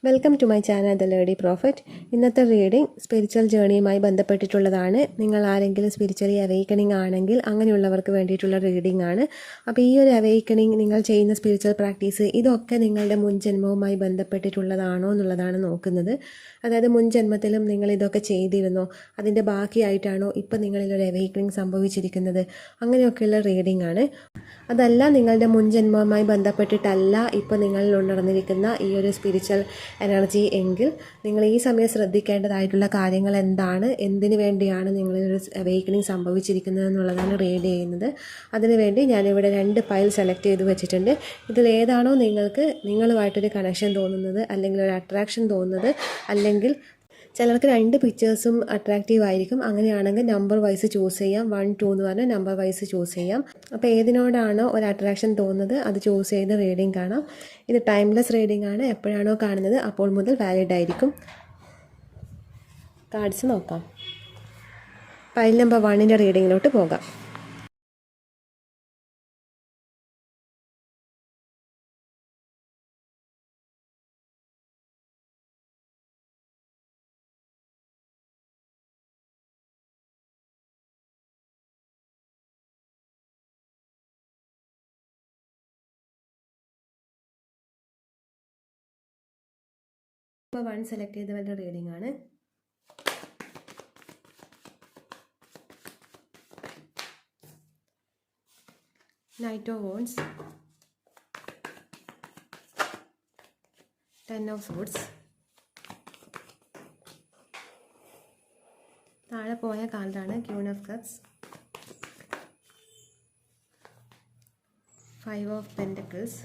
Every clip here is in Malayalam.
Welcome to my channel the lady prophet. ഇന്നത്തെ റീഡിംഗ് സ്പിരിച്വൽ ജേണിയുമായി ബന്ധപ്പെട്ടിട്ടുള്ളതാണ്. നിങ്ങൾ ആരെങ്കിലും സ്പിരിച്വലി അവേക്കണിംഗ് ആണെങ്കിൽ അങ്ങനെയുള്ളവർക്ക് വേണ്ടിയിട്ടുള്ള റീഡിംഗ് ആണ്. അപ്പോൾ ഈ ഒരു അവേക്കണിംഗ്, നിങ്ങൾ ചെയ്യുന്ന സ്പിരിച്വൽ പ്രാക്ടീസ്, ഇതൊക്കെ നിങ്ങളുടെ മുൻജന്മവുമായി ബന്ധപ്പെട്ടിട്ടുള്ളതാണോ എന്നുള്ളതാണ് നോക്കുന്നത്. അതായത് മുൻജന്മത്തിലും നിങ്ങൾ ഇതൊക്കെ ചെയ്തിരുന്നോ, അതിൻ്റെ ബാക്കിയായിട്ടാണോ ഇപ്പോൾ നിങ്ങളിലൊരു അവേക്കണിംഗ് സംഭവിച്ചിരിക്കുന്നത്, അങ്ങനെയൊക്കെയുള്ള റീഡിംഗ് ആണ്. അതല്ല നിങ്ങളുടെ മുൻജന്മവുമായി ബന്ധപ്പെട്ടിട്ടല്ല ഇപ്പോൾ നിങ്ങളിൽ ഉണർന്നിരിക്കുന്ന ഈ ഒരു സ്പിരിച്വൽ എനർജി എങ്കിൽ നിങ്ങൾ ഈ സമയം ശ്രദ്ധിക്കേണ്ടതായിട്ടുള്ള കാര്യങ്ങൾ എന്താണ്, എന്തിനു വേണ്ടിയാണ് നിങ്ങളൊരു അവേക്കണിംഗ് സംഭവിച്ചിരിക്കുന്നത് എന്നുള്ളതാണ് റീഡ് ചെയ്യുന്നത്. അതിനുവേണ്ടി ഞാനിവിടെ 2 ഫയൽ സെലക്ട് ചെയ്ത് വെച്ചിട്ടുണ്ട്. ഇതിലേതാണോ നിങ്ങൾക്ക് നിങ്ങളുമായിട്ടൊരു കണക്ഷൻ തോന്നുന്നത്, അല്ലെങ്കിൽ ഒരു അട്രാക്ഷൻ തോന്നുന്നത്, അല്ലെങ്കിൽ ചിലർക്ക് 2 പിക്ചേഴ്സും അട്രാക്റ്റീവ് ആയിരിക്കും. അങ്ങനെയാണെങ്കിൽ നമ്പർ വൈസ് ചൂസ് ചെയ്യാം. 1, 2 എന്ന് പറഞ്ഞാൽ നമ്പർ വൈസ് ചൂസ് ചെയ്യാം. അപ്പോൾ ഏതിനോടാണോ ഒരു അട്രാക്ഷൻ തോന്നുന്നത് അത് ചൂസ് ചെയ്ത് റീഡിംഗ് കാണാം. ഇത് ടൈംലെസ് റീഡിംഗ് ആണ്. എപ്പോഴാണോ കാണുന്നത് അപ്പോൾ മുതൽ വാലിഡ് ആയിരിക്കും. കാർഡ്സ് നോക്കാം. ഫയൽ നമ്പർ 1ൻ്റെ റീഡിങ്ങിലോട്ട് പോകാം. ഇപ്പോൾ 1 സെലക്ട് ചെയ്തവരുടെ റീഡിംഗ് ആണ്. Knight of wands, 10 of swords, താഴെ പോയ കാർഡാണ് queen of cups, 5 of pentacles,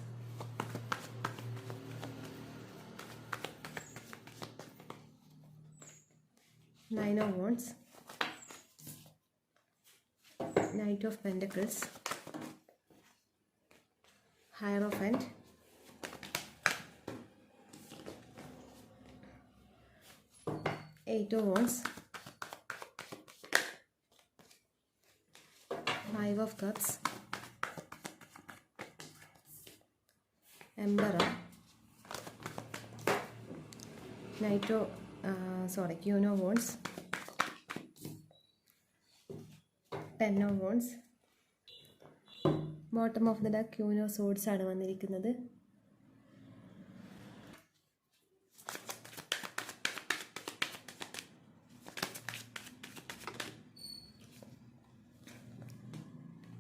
Nine of Wands, Knight of Pentacles, Hierophant, Eight of Wands, 5 of Cups, Emperor, Queen of Wands, 10 of Wands. Bottom of the deck queen of swords ആണ് വന്നിരിക്കുന്നത്.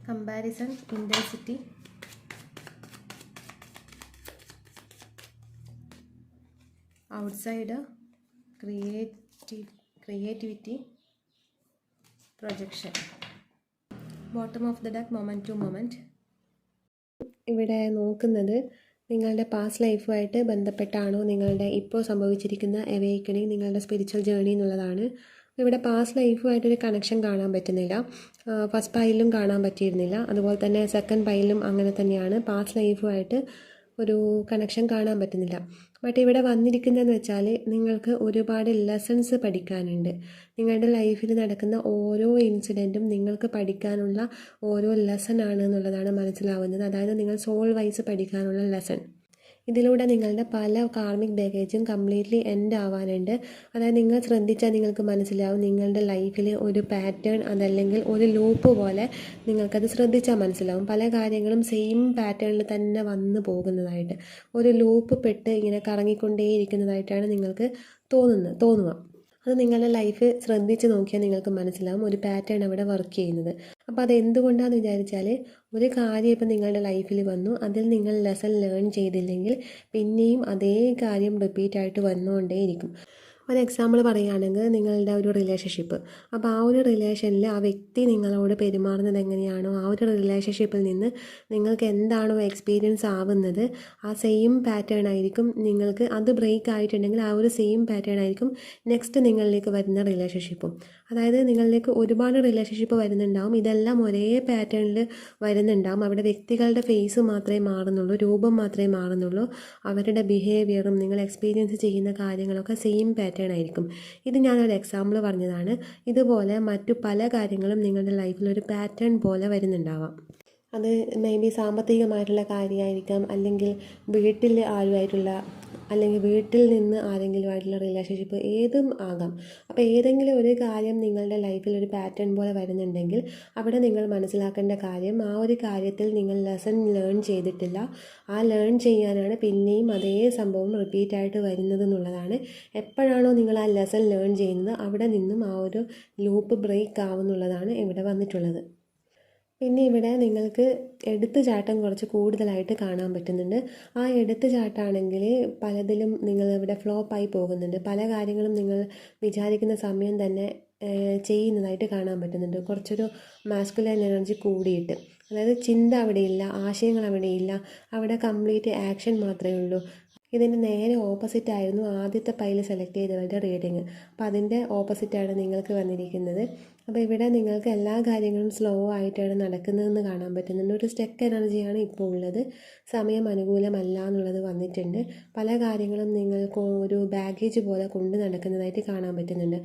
Comparison, intensity, outsider, creativity, projection. Bottom of the deck moment to moment. ഇവിടെ നോക്കുന്നത് നിങ്ങളുടെ പാസ്റ്റ് ലൈഫുമായിട്ട് ബന്ധപ്പെട്ടാണോ നിങ്ങളുടെ ഇപ്പോൾ സംഭവിച്ചിരിക്കുന്ന അവേക്കണിങ്, നിങ്ങളുടെ സ്പിരിച്വൽ ജേർണി എന്നുള്ളതാണ്. ഇവിടെ പാസ്റ്റ് ലൈഫുമായിട്ടൊരു കണക്ഷൻ കാണാൻ പറ്റുന്നില്ല. ഫസ്റ്റ് പൈലിലും കാണാൻ പറ്റിയിരുന്നില്ല. അതുപോലെ തന്നെ സെക്കൻഡ് പൈലിലും അങ്ങനെ തന്നെയാണ്. പാസ്റ്റ് ലൈഫുമായിട്ട് ഒരു കണക്ഷൻ കാണാൻ പറ്റുന്നില്ല. ബട്ട് ഇവിടെ വന്നിരിക്കുന്നതെന്ന് വെച്ചാൽ നിങ്ങൾക്ക് ഒരുപാട് ലെസൺസ് പഠിക്കാനുണ്ട്. നിങ്ങളുടെ ലൈഫിൽ നടക്കുന്ന ഓരോ ഇൻസിഡൻറ്റും നിങ്ങൾക്ക് പഠിക്കാനുള്ള ഓരോ ലെസൺ ആണ് എന്നുള്ളതാണ് മനസ്സിലാവുന്നത്. അതായത് നിങ്ങൾ സോൾ വൈസ് പഠിക്കാനുള്ള ലെസൺ. ഇതിലൂടെ നിങ്ങളുടെ പല കാർമിക് ബാഗേജും കംപ്ലീറ്റ്ലി എൻഡ് ആവാനുണ്ട്. അതായത് നിങ്ങൾ ശ്രദ്ധിച്ചാൽ നിങ്ങൾക്ക് മനസ്സിലാവും നിങ്ങളുടെ ലൈഫിൽ ഒരു പാറ്റേൺ, അതല്ലെങ്കിൽ ഒരു ലൂപ്പ് പോലെ നിങ്ങൾക്കത് ശ്രദ്ധിച്ചാൽ മനസ്സിലാവും. പല കാര്യങ്ങളും സെയിം പാറ്റേണിൽ തന്നെ വന്നു പോകുന്നതായിട്ട്, ഒരു ലൂപ്പ് പെട്ട് ഇങ്ങനെ കറങ്ങിക്കൊണ്ടേയിരിക്കുന്നതായിട്ടാണ് നിങ്ങൾക്ക് തോന്നുക. അത് നിങ്ങളുടെ ലൈഫ് ശ്രദ്ധിച്ച് നോക്കിയാൽ നിങ്ങൾക്ക് മനസ്സിലാവും ഒരു പാറ്റേൺ അവിടെ വർക്ക് ചെയ്യുന്നത്. അപ്പോൾ അതെന്തുകൊണ്ടാണെന്ന് വിചാരിച്ചാൽ, ഒരു കാര്യം ഇപ്പം നിങ്ങളുടെ ലൈഫിൽ വന്നു, അതിൽ നിങ്ങൾ ലെസൺ ലേൺ ചെയ്തില്ലെങ്കിൽ പിന്നെയും അതേ കാര്യം റിപ്പീറ്റായിട്ട് വന്നുകൊണ്ടേയിരിക്കും. ഒരു എക്സാമ്പിൾ പറയുകയാണെങ്കിൽ നിങ്ങളുടെ ഒരു റിലേഷൻഷിപ്പ്. അപ്പോൾ ആ ഒരു റിലേഷനിൽ ആ വ്യക്തി നിങ്ങളോട് പെരുമാറുന്നത് എങ്ങനെയാണോ, ആ ഒരു റിലേഷൻഷിപ്പിൽ നിന്ന് നിങ്ങൾക്ക് എന്താണോ എക്സ്പീരിയൻസ് ആവുന്നത്, ആ സെയിം പാറ്റേൺ ആയിരിക്കും നിങ്ങൾക്ക്. അത് ബ്രേക്ക് ആയിട്ടുണ്ടെങ്കിൽ ആ ഒരു സെയിം പാറ്റേൺ ആയിരിക്കും നെക്സ്റ്റ് നിങ്ങളിലേക്ക് വരുന്ന റിലേഷൻഷിപ്പും. അതായത് നിങ്ങളിലേക്ക് ഒരുപാട് റിലേഷൻഷിപ്പ് വരുന്നുണ്ടാവും, ഇതെല്ലാം ഒരേ പാറ്റേണിൽ വരുന്നുണ്ടാവും. അവിടെ വ്യക്തികളുടെ ഫേസ് മാത്രമേ മാറുന്നുള്ളൂ, രൂപം മാത്രമേ മാറുന്നുള്ളൂ. അവരുടെ ബിഹേവിയറും നിങ്ങൾ എക്സ്പീരിയൻസ് ചെയ്യുന്ന കാര്യങ്ങളൊക്കെ സെയിം പാറ്റേൺ ആയിരിക്കും. ഇത് ഞാനൊരു എക്സാമ്പിൾ പറഞ്ഞതാണ്. ഇതുപോലെ മറ്റു പല കാര്യങ്ങളും നിങ്ങളുടെ ലൈഫിൽ ഒരു പാറ്റേൺ പോലെ വരുന്നുണ്ടാവാം. അത് മേ ബി സാമ്പത്തികമായിട്ടുള്ള കാര്യമായിരിക്കാം, അല്ലെങ്കിൽ വീട്ടിൽ ആരുമായിട്ടുള്ള അല്ലെങ്കിൽ വീട്ടിൽ നിന്ന് ആരെങ്കിലുമായിട്ടുള്ള റിലേഷൻഷിപ്പ് ഏതും ആകാം. അപ്പോൾ ഏതെങ്കിലും ഒരു കാര്യം നിങ്ങളുടെ ലൈഫിൽ ഒരു പാറ്റേൺ പോലെ വരുന്നുണ്ടെങ്കിൽ അവിടെ നിങ്ങൾ മനസ്സിലാക്കേണ്ട കാര്യം ആ ഒരു കാര്യത്തിൽ നിങ്ങൾ ലെസൺ ലേൺ ചെയ്തിട്ടില്ല. ആ ലേൺ ചെയ്യാനാണ് പിന്നെയും അതേ സംഭവം റിപ്പീറ്റായിട്ട് വരുന്നത് എന്നുള്ളതാണ്. എപ്പോഴാണോ നിങ്ങൾ ആ ലെസൺ ലേൺ ചെയ്യുന്നത് അവിടെ നിന്നും ആ ഒരു ലൂപ്പ് ബ്രേക്ക് ആവുന്നുള്ളതാണ് ഇവിടെ വന്നിട്ടുള്ളത്. പിന്നെ ഇവിടെ നിങ്ങൾക്ക് എടുത്തുചാട്ടം കുറച്ച് കൂടുതലായിട്ട് കാണാൻ പറ്റുന്നുണ്ട്. ആ എടുത്തുചാട്ടാണെങ്കിൽ പലതിലും നിങ്ങൾ ഇവിടെ ഫ്ലോപ്പായി പോകുന്നുണ്ട്. പല കാര്യങ്ങളും നിങ്ങൾ വിചാരിക്കുന്ന സമയം തന്നെ ചെയ്യുന്നതായിട്ട് കാണാൻ പറ്റുന്നുണ്ട്. കുറച്ചൊരു മാസ്കുലൈൻ എനർജി കൂടിയിട്ട്, അതായത് ചിന്ത അവിടെയില്ല, ആശയങ്ങൾ അവിടെയില്ല, അവിടെ കംപ്ലീറ്റ് ആക്ഷൻ മാത്രമേ ഉള്ളൂ. ഇതിൻ്റെ നേരെ ഓപ്പോസിറ്റ് ആയിരുന്നു ആദ്യത്തെ പൈൽ സെലക്ട് ചെയ്തവരുടെ റീഡിങ്. അപ്പോൾ അതിൻ്റെ ഓപ്പോസിറ്റാണ് നിങ്ങൾക്ക് വന്നിരിക്കുന്നത്. അപ്പോൾ ഇവിടെ നിങ്ങൾക്ക് എല്ലാ കാര്യങ്ങളും സ്ലോ ആയിട്ടാണ് നടക്കുന്നതെന്ന് കാണാൻ പറ്റുന്നുണ്ട്. ഒരു സ്റ്റക്ക് എനർജിയാണ് ഇപ്പോൾ ഉള്ളത്. സമയം അനുകൂലമല്ല എന്നുള്ളത് വന്നിട്ടുണ്ട്. പല കാര്യങ്ങളും നിങ്ങൾക്ക് ഒരു ബാഗേജ് പോലെ കൊണ്ട് നടക്കുന്നതായിട്ട് കാണാൻ പറ്റുന്നുണ്ട്.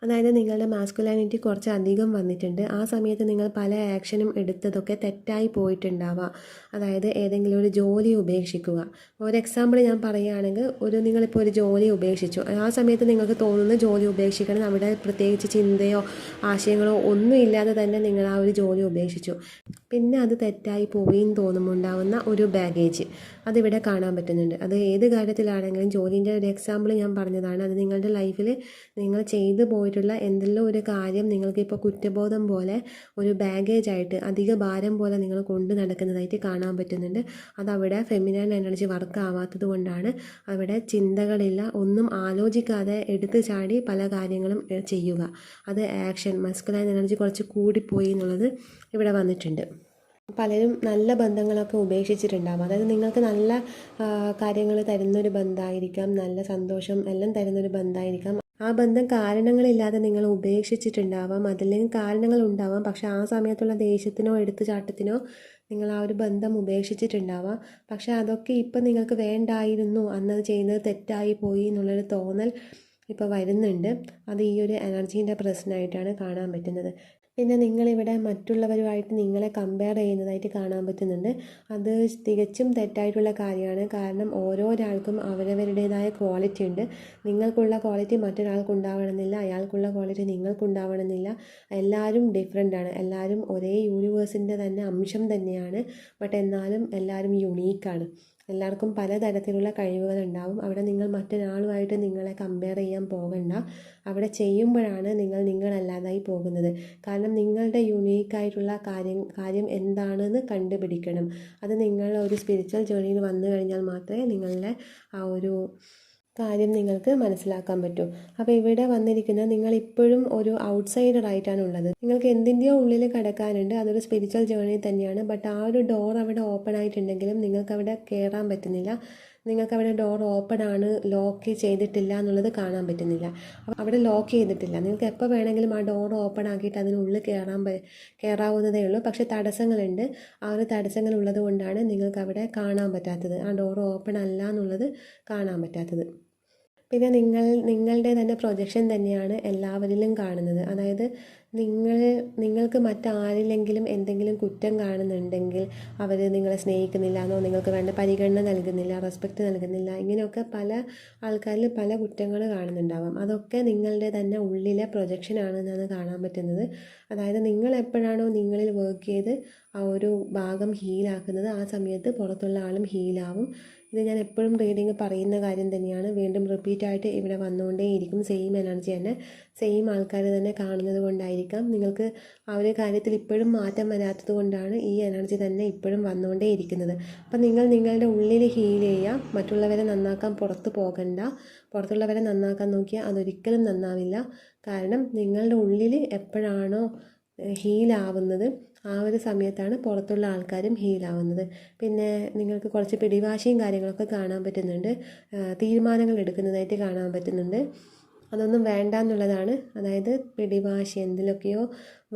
അതായത് നിങ്ങളുടെ മാസ്കുലാനിറ്റി കുറച്ച് അധികം വന്നിട്ടുണ്ട്. ആ സമയത്ത് നിങ്ങൾ പല ആക്ഷനും എടുത്തതൊക്കെ തെറ്റായി പോയിട്ടുണ്ടാവാം. അതായത് ഏതെങ്കിലും ഒരു ജോലി ഉപേക്ഷിക്കുക. ഒരു എക്സാമ്പിൾ ഞാൻ പറയുകയാണെങ്കിൽ, നിങ്ങളിപ്പോൾ ഒരു ജോലി ഉപേക്ഷിച്ചു. ആ സമയത്ത് നിങ്ങൾക്ക് തോന്നുന്ന ജോലി ഉപേക്ഷിക്കണം, അവിടെ പ്രത്യേകിച്ച് ചിന്തയോ ആശയങ്ങളോ ഒന്നും ഇല്ലാതെ തന്നെ നിങ്ങൾ ആ ഒരു ജോലി ഉപേക്ഷിച്ചു. പിന്നെ അത് തെറ്റായി പോയി എന്ന് തോന്നുമ്പോൾ ഉണ്ടാകുന്ന ഒരു ബാഗേജ് അതിവിടെ കാണാൻ പറ്റുന്നുണ്ട്. അത് ഏത് കാര്യത്തിലാണെങ്കിലും, ജോലിൻ്റെ ഒരു എക്സാമ്പിൾ ഞാൻ പറഞ്ഞതാണ്. അത് നിങ്ങളുടെ ലൈഫിൽ നിങ്ങൾ ചെയ്തു പോയിട്ടുള്ള എന്തെല്ലാം ഒരു കാര്യം നിങ്ങൾക്കിപ്പോൾ കുറ്റബോധം പോലെ ഒരു ബാഗേജ് ആയിട്ട് അധിക ഭാരം പോലെ നിങ്ങൾ കൊണ്ട് നടക്കുന്നതായിട്ട് കാണാൻ പറ്റുന്നുണ്ട്. അതവിടെ ഫെമിനൈൻ എനർജി വർക്ക് ആവാത്തത് കൊണ്ടാണ്. അവിടെ ചിന്തകളില്ല, ഒന്നും ആലോചിക്കാതെ എടുത്തു ചാടി പല കാര്യങ്ങളും ചെയ്യുക. അത് ആക്ഷൻ, മസ്കുലൈൻ എനർജി കുറച്ച് കൂടിപ്പോയി എന്നുള്ളത് ഇവിടെ വന്നിട്ടുണ്ട്. പലരും നല്ല ബന്ധങ്ങളൊക്കെ ഉപേക്ഷിച്ചിട്ടുണ്ടാകും. അതായത് നിങ്ങൾക്ക് നല്ല കാര്യങ്ങൾ തരുന്നൊരു ബന്ധമായിരിക്കാം, നല്ല സന്തോഷം എല്ലാം തരുന്നൊരു ബന്ധമായിരിക്കാം. ആ ബന്ധം കാരണങ്ങളില്ലാതെ നിങ്ങൾ ഉപേക്ഷിച്ചിട്ടുണ്ടാവാം, അതല്ലെങ്കിൽ കാരണങ്ങൾ ഉണ്ടാവാം. പക്ഷെ ആ സമയത്തുള്ള ദേഷ്യത്തിനോ എടുത്തുചാട്ടത്തിനോ നിങ്ങൾ ആ ഒരു ബന്ധം ഉപേക്ഷിച്ചിട്ടുണ്ടാവാം. പക്ഷെ അതൊക്കെ ഇപ്പം നിങ്ങൾക്ക് വേണ്ടായിരുന്നു, അന്നത് ചെയ്യുന്നത് തെറ്റായി പോയി എന്നുള്ളൊരു തോന്നൽ ഇപ്പോൾ വരുന്നുണ്ട്. അത് ഈ ഒരു എനർജീൻ്റെ പ്രശ്നമായിട്ടാണ് കാണാൻ പറ്റുന്നത്. പിന്നെ നിങ്ങളിവിടെ മറ്റുള്ളവരുമായിട്ട് നിങ്ങളെ കമ്പയർ ചെയ്യുന്നതായിട്ട് കാണാൻ പറ്റുന്നുണ്ട്. അത് തികച്ചും തെറ്റായിട്ടുള്ള കാര്യമാണ്. കാരണം ഓരോരാൾക്കും അവരവരുടേതായ ക്വാളിറ്റി ഉണ്ട്. നിങ്ങൾക്കുള്ള ക്വാളിറ്റി മറ്റൊരാൾക്ക് ഉണ്ടാവണമെന്നില്ല, അയാൾക്കുള്ള ക്വാളിറ്റി നിങ്ങൾക്കുണ്ടാവണമെന്നില്ല. എല്ലാവരും ഡിഫറെൻ്റാണ്. എല്ലാവരും ഒരേ യൂണിവേഴ്സിൻ്റെ തന്നെ അംശം തന്നെയാണ്. ബട്ട് എന്നാലും എല്ലാവരും യുണീക്കാണ്. എല്ലാവർക്കും പലതരത്തിലുള്ള കഴിവുകളുണ്ടാവും. അവിടെ നിങ്ങൾ മറ്റൊരാളുമായിട്ട് നിങ്ങളെ കമ്പയർ ചെയ്യാൻ പോകണ്ട. അവിടെ ചെയ്യുമ്പോഴാണ് നിങ്ങളല്ലാതായി പോകുന്നത്. കാരണം നിങ്ങളുടെ യുണീക്കായിട്ടുള്ള കാര്യം എന്താണെന്ന് കണ്ടുപിടിക്കണം. അത് നിങ്ങൾ ഒരു സ്പിരിച്വൽ ജേർണിയിൽ വന്നു കഴിഞ്ഞാൽ മാത്രമേ നിങ്ങളുടെ ആ ഒരു കാര്യം നിങ്ങൾക്ക് മനസ്സിലാക്കാൻ പറ്റും. അപ്പോൾ ഇവിടെ വന്നിരിക്കുന്നത് നിങ്ങളിപ്പോഴും ഒരു ഔട്ട്സൈഡറായിട്ടാണ് ഉള്ളത്. നിങ്ങൾക്ക് എന്തിൻ്റെയോ ഉള്ളിൽ കിടക്കാനുണ്ട്, അതൊരു സ്പിരിച്വൽ ജേർണി തന്നെയാണ്. ബട്ട് ആ ഒരു ഡോർ അവിടെ ഓപ്പൺ ആയിട്ടുണ്ടെങ്കിലും നിങ്ങൾക്കവിടെ കയറാൻ പറ്റുന്നില്ല. നിങ്ങൾക്കവിടെ ഡോർ ഓപ്പൺ ആണ്, ലോക്ക് ചെയ്തിട്ടില്ല എന്നുള്ളത് കാണാൻ പറ്റുന്നില്ല. അവിടെ ലോക്ക് ചെയ്തിട്ടില്ല. നിങ്ങൾക്ക് എപ്പോൾ വേണമെങ്കിലും ആ ഡോർ ഓപ്പൺ ആക്കിയിട്ട് അതിനുള്ളിൽ കയറാവുന്നതേ ഉള്ളൂ. പക്ഷേ തടസ്സങ്ങളുണ്ട്. ആ ഒരു തടസ്സങ്ങൾ ഉള്ളത് കൊണ്ടാണ് നിങ്ങൾക്കവിടെ കാണാൻ പറ്റാത്തത്, ആ ഡോർ ഓപ്പൺ അല്ല എന്നുള്ളത് കാണാൻ പറ്റാത്തത്. പിന്നെ നിങ്ങളുടെ തന്നെ പ്രൊജക്ഷൻ തന്നെയാണ് എല്ലാവരിലും കാണുന്നത്. അതായത് നിങ്ങൾക്ക് മറ്റാരിലെങ്കിലും എന്തെങ്കിലും കുറ്റം കാണുന്നുണ്ടെങ്കിൽ അവർ നിങ്ങളെ സ്നേഹിക്കുന്നില്ല എന്നോ, നിങ്ങൾക്ക് വേണ്ട പരിഗണന നൽകുന്നില്ല, റെസ്പെക്റ്റ് നൽകുന്നില്ല, ഇങ്ങനെയൊക്കെ പല ആൾക്കാരിൽ പല കുറ്റങ്ങൾ കാണുന്നുണ്ടാവാം. അതൊക്കെ നിങ്ങളുടെ തന്നെ ഉള്ളിലെ പ്രൊജക്ഷൻ ആണെന്നാണ് കാണാൻ പറ്റുന്നത്. അതായത് നിങ്ങൾ എപ്പോഴാണോ നിങ്ങളിൽ വർക്ക് ചെയ്ത് ആ ഒരു ഭാഗം ഹീലാക്കുന്നത്, ആ സമയത്ത് പുറത്തുള്ള ആളും ഹീലാവും. ഇത് ഞാൻ എപ്പോഴും റീഡിങ് പറയുന്ന കാര്യം തന്നെയാണ്. വീണ്ടും റിപ്പീറ്റായിട്ട് ഇവിടെ വന്നുകൊണ്ടേയിരിക്കും. സെയിം എനർജി തന്നെ, സെയിം ആൾക്കാർ തന്നെ കാണുന്നത് കൊണ്ടായിരിക്കാം നിങ്ങൾക്ക് ആ ഒരു കാര്യത്തിൽ ഇപ്പോഴും മാറ്റം വരാത്തത് കൊണ്ടാണ് ഈ എനർജി തന്നെ ഇപ്പോഴും വന്നുകൊണ്ടേയിരിക്കുന്നത്. അപ്പം നിങ്ങളുടെ ഉള്ളിൽ ഹീൽ ചെയ്യുക. മറ്റുള്ളവരെ നന്നാക്കാൻ പുറത്ത് പോകണ്ട. പുറത്തുള്ളവരെ നന്നാക്കാൻ നോക്കിയാൽ അതൊരിക്കലും നന്നാവില്ല. കാരണം നിങ്ങളുടെ ഉള്ളിൽ എപ്പോഴാണോ ഹീലാവുന്നത് ആ ഒരു സമയത്താണ് പുറത്തുള്ള ആൾക്കാരും ഹീലാവുന്നത്. പിന്നെ നിങ്ങൾക്ക് കുറച്ച് പിടിവാശിയും കാര്യങ്ങളൊക്കെ കാണാൻ പറ്റുന്നുണ്ട്. തീരുമാനങ്ങൾ എടുക്കുന്നതായിട്ട് കാണാൻ പറ്റുന്നുണ്ട്. അതൊന്നും വേണ്ട എന്നുള്ളതാണ്. അതായത് പിടിവാശി, എന്തിലൊക്കെയോ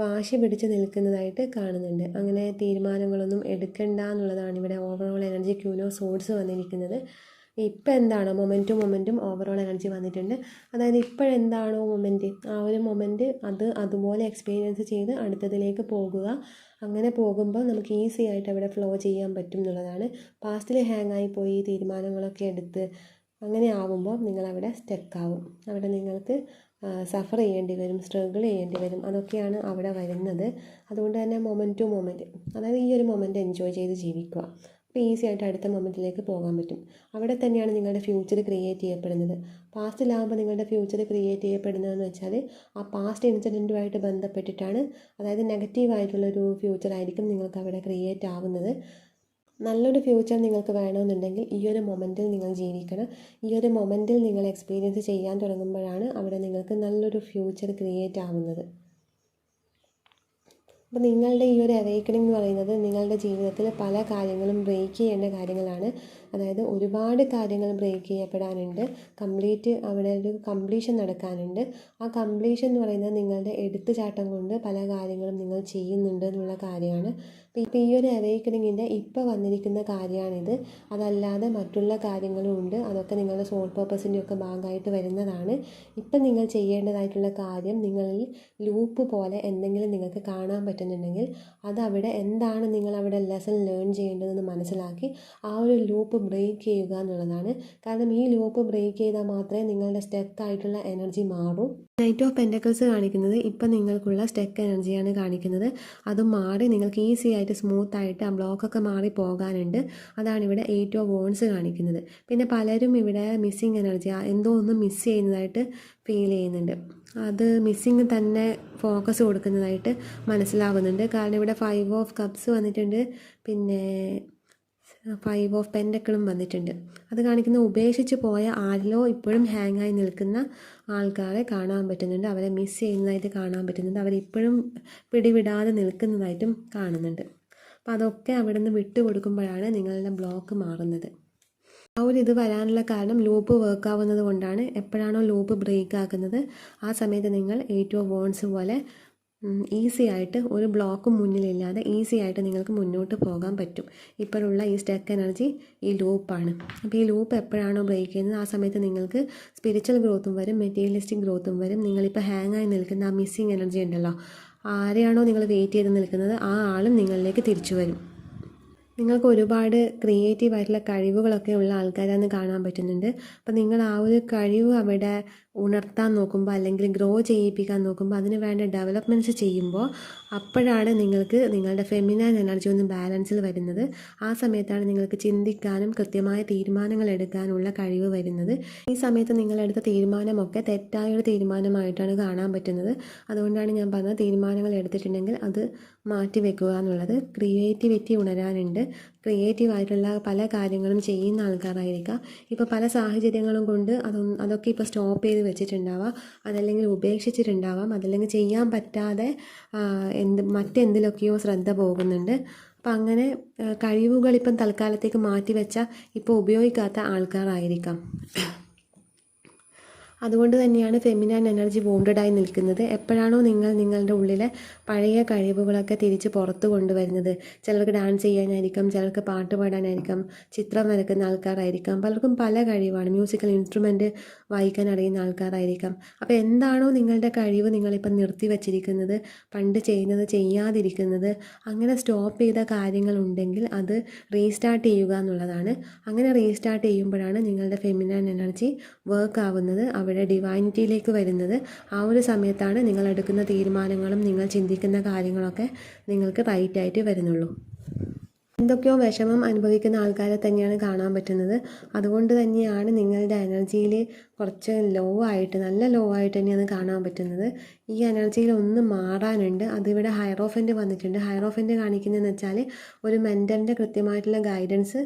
വാശി പിടിച്ച് നിൽക്കുന്നതായിട്ട് കാണുന്നുണ്ട്. അങ്ങനെ തീരുമാനങ്ങളൊന്നും എടുക്കണ്ട എന്നുള്ളതാണ് ഇവിടെ overall energy queen of swords വന്നിരിക്കുന്നത്. ഇപ്പം എന്താണോ മൊമെൻറ്റും ഓവറോൾ എനർജി വന്നിട്ടുണ്ട്. അതായത് ഇപ്പോഴെന്താണോ മൊമെൻറ്റ്, ആ ഒരു മൊമെൻറ്റ് അതുപോലെ എക്സ്പീരിയൻസ് ചെയ്ത് അടുത്തതിലേക്ക് പോകുക. അങ്ങനെ പോകുമ്പോൾ നമുക്ക് ഈസി ആയിട്ട് അവിടെ ഫ്ലോ ചെയ്യാൻ പറ്റും എന്നുള്ളതാണ്. പാസ്റ്റിൽ ഹാങ് ആയി പോയി തീരുമാനങ്ങളൊക്കെ എടുത്ത് അങ്ങനെ ആവുമ്പോൾ നിങ്ങളവിടെ സ്റ്റക്കാവും. അവിടെ നിങ്ങൾക്ക് സഫർ ചെയ്യേണ്ടി വരും, സ്ട്രഗിൾ ചെയ്യേണ്ടി വരും. അതൊക്കെയാണ് അവിടെ വരുന്നത്. അതുകൊണ്ട് തന്നെ മൊമെൻറ്റ് ടു മൊമെൻറ്റ്, അതായത് ഈ ഒരു മൊമെൻറ്റ് എൻജോയ് ചെയ്ത് ജീവിക്കുക. അപ്പോൾ ഈസി ആയിട്ട് അടുത്ത മൊമെൻറ്റിലേക്ക് പോകാൻ പറ്റും. അവിടെ തന്നെയാണ് നിങ്ങളുടെ ഫ്യൂച്ചർ ക്രിയേറ്റ് ചെയ്യപ്പെടുന്നത്. പാസ്റ്റിലാകുമ്പോൾ നിങ്ങളുടെ ഫ്യൂച്ചർ ക്രിയേറ്റ് ചെയ്യപ്പെടുന്നതെന്ന് വെച്ചാൽ ആ പാസ്റ്റ് ഇൻസിഡൻറ്റുമായിട്ട് ബന്ധപ്പെട്ടിട്ടാണ്. അതായത് നെഗറ്റീവായിട്ടുള്ളൊരു ഫ്യൂച്ചറായിരിക്കും നിങ്ങൾക്ക് അവിടെ ക്രിയേറ്റ് ആവുന്നത്. നല്ലൊരു ഫ്യൂച്ചർ നിങ്ങൾക്ക് വേണമെന്നുണ്ടെങ്കിൽ ഈ ഒരു മൊമെൻറ്റിൽ നിങ്ങൾ ജീവിക്കണം. ഈ ഒരു മൊമെൻറ്റിൽ നിങ്ങൾ എക്സ്പീരിയൻസ് ചെയ്യാൻ തുടങ്ങുമ്പോഴാണ് അവിടെ നിങ്ങൾക്ക് നല്ലൊരു ഫ്യൂച്ചർ ക്രിയേറ്റ് ആവുന്നത്. അപ്പോൾ നിങ്ങളുടെ ഈ ഒരു അവേക്കണിംഗ് എന്ന് പറയുന്നത് നിങ്ങളുടെ ജീവിതത്തിൽ പല കാര്യങ്ങളും ബ്രേക്ക് ചെയ്യേണ്ട കാര്യങ്ങളാണ്. അതായത് ഒരുപാട് കാര്യങ്ങൾ ബ്രേക്ക് ചെയ്യപ്പെടാനുണ്ട്. കംപ്ലീറ്റ് അവിടെ ഒരു കംപ്ലീഷൻ നടക്കാനുണ്ട്. ആ കംപ്ലീഷൻ എന്ന് പറയുന്നത് നിങ്ങളുടെ എടുത്തുചാട്ടം കൊണ്ട് പല കാര്യങ്ങളും നിങ്ങൾ ചെയ്യുന്നുണ്ട് എന്നുള്ള കാര്യമാണ്. ഇപ്പോൾ ഈ ഒരു അവേക്കണിങ്ങിൻ്റെ ഇപ്പോൾ വന്നിരിക്കുന്ന കാര്യമാണിത്. അതല്ലാതെ മറ്റുള്ള കാര്യങ്ങളും ഉണ്ട്. അതൊക്കെ നിങ്ങളുടെ സോൾ പർപ്പസിൻ്റെ ഒക്കെ ഭാഗമായിട്ട് വരുന്നതാണ്. ഇപ്പം നിങ്ങൾ ചെയ്യേണ്ടതായിട്ടുള്ള കാര്യം, നിങ്ങളിൽ ലൂപ്പ് പോലെ എന്തെങ്കിലും നിങ്ങൾക്ക് കാണാൻ പറ്റുന്നുണ്ടെങ്കിൽ അതവിടെ എന്താണ് നിങ്ങളവിടെ ലെസൺ ലേൺ ചെയ്യേണ്ടതെന്ന് മനസ്സിലാക്കി ആ ഒരു ലൂപ്പ് ബ്രേക്ക് ചെയ്യുക എന്നുള്ളതാണ്. കാരണം ഈ ലൂപ്പ് ബ്രേക്ക് ചെയ്താൽ മാത്രമേ നിങ്ങളുടെ സ്റ്റക്കായിട്ടുള്ള എനർജി മാറൂ. നൈറ്റ് ഓഫ് പെൻറ്റക്കിൾസ് കാണിക്കുന്നത് ഇപ്പം നിങ്ങൾക്കുള്ള സ്റ്റക്ക് എനർജിയാണ് കാണിക്കുന്നത്. അത് മാറി നിങ്ങൾക്ക് ഈസി ആയിട്ട് സ്മൂത്ത് ആയിട്ട് ആ ബ്ലോക്കൊക്കെ മാറി പോകാനുണ്ട്. അതാണ് ഇവിടെ 8 ഓഫ് വോൺസ് കാണിക്കുന്നത്. പിന്നെ പലരും ഇവിടെ മിസ്സിങ് എനർജി, എന്തോ ഒന്ന് മിസ് ചെയ്യുന്നതായിട്ട് ഫീൽ ചെയ്യുന്നുണ്ട്. അത് മിസ്സിങ് തന്നെ ഫോക്കസ് കൊടുക്കുന്നതായിട്ട് മനസ്സിലാവുന്നുണ്ട്. കാരണം ഇവിടെ 5 ഓഫ് കപ്സ് വന്നിട്ടുണ്ട്, പിന്നെ 5 ഓഫ് പെൻറ്റക്കിളും വന്നിട്ടുണ്ട്. അത് കാണിക്കുന്ന ഉപേക്ഷിച്ച് പോയ ആരിലോ ഇപ്പോഴും ഹാങ്ങായി നിൽക്കുന്ന ആൾക്കാരെ കാണാൻ പറ്റുന്നുണ്ട്. അവരെ മിസ് ചെയ്യുന്നതായിട്ട് കാണാൻ പറ്റുന്നുണ്ട്. അവരിപ്പോഴും പിടിവിടാതെ നിൽക്കുന്നതായിട്ടും കാണുന്നുണ്ട്. അപ്പോൾ അതൊക്കെ അവിടെ നിന്ന് വിട്ടു കൊടുക്കുമ്പോഴാണ് നിങ്ങളുടെ ബ്ലോക്ക് മാറുന്നത്. ആ ഒരു ഇത് വരാനുള്ള കാരണം ലൂപ്പ് വർക്ക് ആവുന്നത് കൊണ്ടാണ്. എപ്പോഴാണോ ലൂപ്പ് ബ്രേക്ക് ആക്കുന്നത് ആ സമയത്ത് നിങ്ങൾ 8 ഓഫ് വോൺസ് പോലെ ഈസി ആയിട്ട് ഒരു ബ്ലോക്കും മുന്നിലില്ലാതെ ഈസി ആയിട്ട് നിങ്ങൾക്ക് മുന്നോട്ട് പോകാൻ പറ്റും. ഇപ്പോഴുള്ള ഈ സ്റ്റക്ക് എനർജി ഈ ലൂപ്പാണ്. അപ്പോൾ ഈ ലൂപ്പ് എപ്പോഴാണോ ബ്രേക്ക് ചെയ്യുന്നത് ആ സമയത്ത് നിങ്ങൾക്ക് സ്പിരിച്വൽ ഗ്രോത്തും വരും, മെറ്റീരിയലിസ്റ്റിക് ഗ്രോത്തും വരും. നിങ്ങളിപ്പോൾ ഹാങ്ങായി നിൽക്കുന്ന ആ മിസ്സിങ് എനർജി ഉണ്ടല്ലോ, ആരെയാണോ നിങ്ങൾ വെയിറ്റ് ചെയ്ത് നിൽക്കുന്നത് ആ ആളും നിങ്ങളിലേക്ക് തിരിച്ചു വരും. നിങ്ങൾക്ക് ഒരുപാട് ക്രിയേറ്റീവായിട്ടുള്ള കഴിവുകളൊക്കെ ഉള്ള ആൾക്കാരാണെന്ന് കാണാൻ പറ്റുന്നുണ്ട്. അപ്പോൾ നിങ്ങൾ ആ ഒരു കഴിവ് അവിടെ ഉണർത്താൻ നോക്കുമ്പോൾ അല്ലെങ്കിൽ ഗ്രോ ചെയ്യിപ്പിക്കാൻ നോക്കുമ്പോൾ അതിന് വേണ്ട ഡെവലപ്മെൻറ്റ്സ് ചെയ്യുമ്പോൾ അപ്പോഴാണ് നിങ്ങൾക്ക് നിങ്ങളുടെ ഫെമിനൈൻ എനർജി ഒന്ന് ബാലൻസിൽ വരുന്നത്. ആ സമയത്താണ് നിങ്ങൾക്ക് ചിന്തിക്കാനും കൃത്യമായ തീരുമാനങ്ങൾ എടുക്കാനുള്ള കഴിവ് വരുന്നത്. ഈ സമയത്ത് നിങ്ങളെടുത്ത തീരുമാനമൊക്കെ തെറ്റായൊരു തീരുമാനമായിട്ടാണ് കാണാൻ പറ്റുന്നത്. അതുകൊണ്ടാണ് ഞാൻ പറഞ്ഞത്, തീരുമാനങ്ങൾ എടുത്തിട്ടുണ്ടെങ്കിൽ അത് മാറ്റി വെക്കുക എന്നുള്ളത്. ക്രിയേറ്റിവിറ്റി ഉണരാനുണ്ട്. ക്രിയേറ്റീവായിട്ടുള്ള പല കാര്യങ്ങളും ചെയ്യുന്ന ആൾക്കാരായിരിക്കാം. ഇപ്പോൾ പല സാഹചര്യങ്ങളും കൊണ്ട് അതൊക്കെ ഇപ്പോൾ സ്റ്റോപ്പ് ചെയ്ത് വെച്ചിട്ടുണ്ടാവാം, അതല്ലെങ്കിൽ ഉപേക്ഷിച്ചിട്ടുണ്ടാവാം, അതല്ലെങ്കിൽ ചെയ്യാൻ പറ്റാതെ മറ്റെന്തിലൊക്കെയോ ശ്രദ്ധ പോകുന്നുണ്ട്. അപ്പം അങ്ങനെ കഴിവുകൾ ഇപ്പം തൽക്കാലത്തേക്ക് മാറ്റി വെച്ചാൽ ഇപ്പോൾ ഉപയോഗിക്കാത്ത ആൾക്കാരായിരിക്കാം. അതുകൊണ്ട് തന്നെയാണ് ഫെമിനൈൻ എനർജി വോണ്ടഡായി നിൽക്കുന്നത്. എപ്പോഴാണോ നിങ്ങൾ നിങ്ങളുടെ ഉള്ളിലെ പഴയ കഴിവുകളൊക്കെ തിരിച്ച് പുറത്ത് കൊണ്ടുവരുന്നത്, ചിലർക്ക് ഡാൻസ് ചെയ്യാനായിരിക്കാം, ചിലർക്ക് പാട്ട് പാടാനായിരിക്കാം, ചിത്രം വരയ്ക്കുന്ന ആൾക്കാരായിരിക്കാം, പലർക്കും പല കഴിവാണ്, മ്യൂസിക്കൽ ഇൻസ്ട്രുമെൻറ്റ് വായിക്കാൻ അറിയുന്ന ആൾക്കാരായിരിക്കാം. അപ്പോൾ എന്താണോ നിങ്ങളുടെ കഴിവ് നിങ്ങളിപ്പം നിർത്തി വച്ചിരിക്കുന്നത്, പണ്ട് ചെയ്യുന്നത് ചെയ്യാതിരിക്കുന്നത്, അങ്ങനെ സ്റ്റോപ്പ് ചെയ്ത കാര്യങ്ങളുണ്ടെങ്കിൽ അത് റീസ്റ്റാർട്ട് ചെയ്യുക എന്നുള്ളതാണ്. അങ്ങനെ റീസ്റ്റാർട്ട് ചെയ്യുമ്പോഴാണ് നിങ്ങളുടെ ഫെമിനൈൻ എനർജി വർക്ക് ആവുന്നത്, അവിടെ ഡിവൈനിറ്റിയിലേക്ക് വരുന്നത്. ആ ഒരു സമയത്താണ് നിങ്ങൾ എടുക്കുന്ന തീരുമാനങ്ങളും നിങ്ങൾ ചിന്തിക്കുന്ന കാര്യങ്ങളൊക്കെ നിങ്ങൾക്ക് റൈറ്റായിട്ട് വരുന്നുള്ളൂ. എന്തൊക്കെയോ വിഷമം അനുഭവിക്കുന്ന ആൾക്കാരെ തന്നെയാണ് കാണാൻ പറ്റുന്നത്. അതുകൊണ്ട് തന്നെയാണ് നിങ്ങളുടെ എനർജിയിൽ കുറച്ച് ലോ ആയിട്ട്, നല്ല ലോ ആയിട്ട് തന്നെയാണ് കാണാൻ പറ്റുന്നത്. ഈ എനർജിയിൽ ഒന്ന് മാറാനുണ്ട്. അതിവിടെ ഹൈറോഫൻ്റ് വന്നിട്ടുണ്ട്. ഹൈറോഫൻ്റ് കാണിക്കുന്നതെന്ന് വെച്ചാൽ ഒരു മെൻറ്ററിൻ്റെ കൃത്യമായിട്ടുള്ള ഗൈഡൻസ്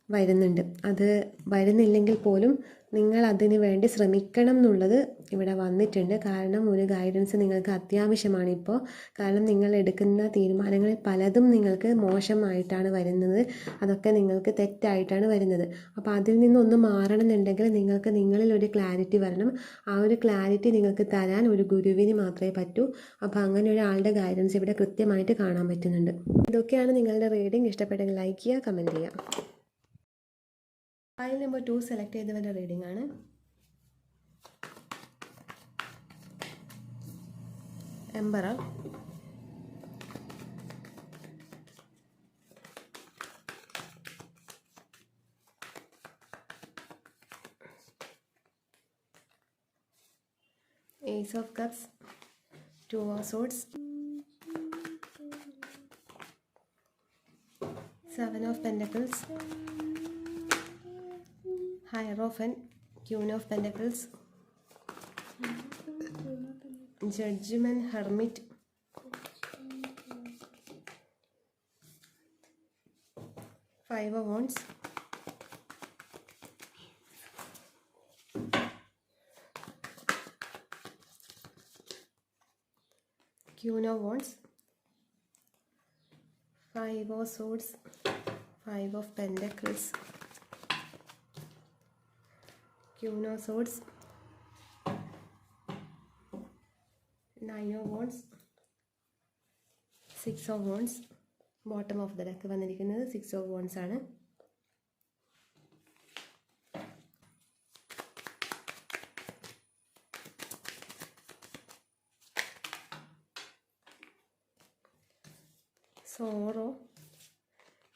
വരുന്നുണ്ട്. അത് വരുന്നില്ലെങ്കിൽ പോലും നിങ്ങൾ അതിന് വേണ്ടി ശ്രമിക്കണം എന്നുള്ളത് ഇവിടെ വന്നിട്ടുണ്ട്. കാരണം ഒരു ഗൈഡൻസ് നിങ്ങൾക്ക് അത്യാവശ്യമാണ് ഇപ്പോൾ. കാരണം നിങ്ങൾ എടുക്കുന്ന തീരുമാനങ്ങളിൽ പലതും നിങ്ങൾക്ക് മോശമായിട്ടാണ് വരുന്നത്, അതൊക്കെ നിങ്ങൾക്ക് തെറ്റായിട്ടാണ് വരുന്നത്. അപ്പോൾ അതിൽ നിന്നൊന്ന് മാറണമെന്നുണ്ടെങ്കിൽ നിങ്ങൾക്ക് നിങ്ങളിൽ ഒരു ക്ലാരിറ്റി വരണം. ആ ഒരു ക്ലാരിറ്റി നിങ്ങൾക്ക് തരാൻ ഒരു ഗുരുവിന് മാത്രമേ പറ്റൂ. അപ്പോൾ അങ്ങനെ ഒരാളുടെ ഗൈഡൻസ് ഇവിടെ കൃത്യമായിട്ട് കാണാൻ പറ്റുന്നുണ്ട്. ഇതൊക്കെയാണ് നിങ്ങളുടെ റീഡിംഗ്. ഇഷ്ടപ്പെട്ടെങ്കിൽ ലൈക്ക് ചെയ്യുക, കമൻറ്റ് ചെയ്യുക. ഫയൽ നമ്പർ 2 സെലക്ട് ചെയ്തവരുടെ റീഡിംഗ് ആണ്. Emperor, Ace of Cups, Two of Swords, Seven of Pentacles, Hierophant, Queen of Pentacles, Judgment, Hermit, Five of Wands, Queen of Wands, Five of Swords, Five of Pentacles, Queen of Swords, Nine of Wands, Six of Wands. Bottom of the deck വന്നിരിക്കുന്നത് 6 of Wands ആണ്. Sorrow,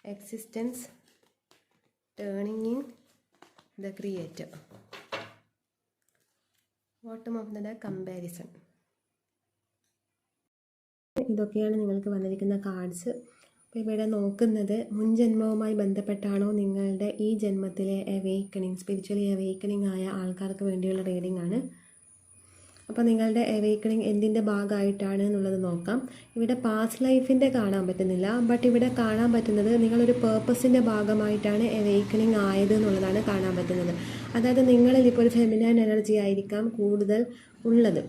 existence, turning in, the creator. Bottom of the deck, comparison. ഇതൊക്കെയാണ് നിങ്ങൾക്ക് വന്നിരിക്കുന്ന കാർഡ്സ്. അപ്പോൾ ഇവിടെ നോക്കുന്നത് മുൻ ജന്മവുമായി ബന്ധപ്പെട്ടാണോ നിങ്ങളുടെ ഈ ജന്മത്തിലെ അവേക്കണിങ്, സ്പിരിച്വലി അവേക്കണിങ് ആയ ആൾക്കാർക്ക് വേണ്ടിയുള്ള റീഡിംഗ് ആണ്. അപ്പോൾ നിങ്ങളുടെ അവേക്കണിങ് എന്തിൻ്റെ ഭാഗമായിട്ടാണ് എന്നുള്ളത് നോക്കാം. ഇവിടെ പാസ്റ്റ് ലൈഫിൻ്റെ കാണാൻ പറ്റുന്നില്ല, ബട്ട് ഇവിടെ കാണാൻ പറ്റുന്നത് നിങ്ങളൊരു പേർപ്പസിൻ്റെ ഭാഗമായിട്ടാണ് അവേക്കണിങ് ആയത് എന്നുള്ളതാണ് കാണാൻ പറ്റുന്നത്. അതായത് നിങ്ങളിൽ ഇപ്പോൾ ഒരു ഫെമിനൈൻ എനർജി ആയിരിക്കാം കൂടുതൽ ഉള്ളത്,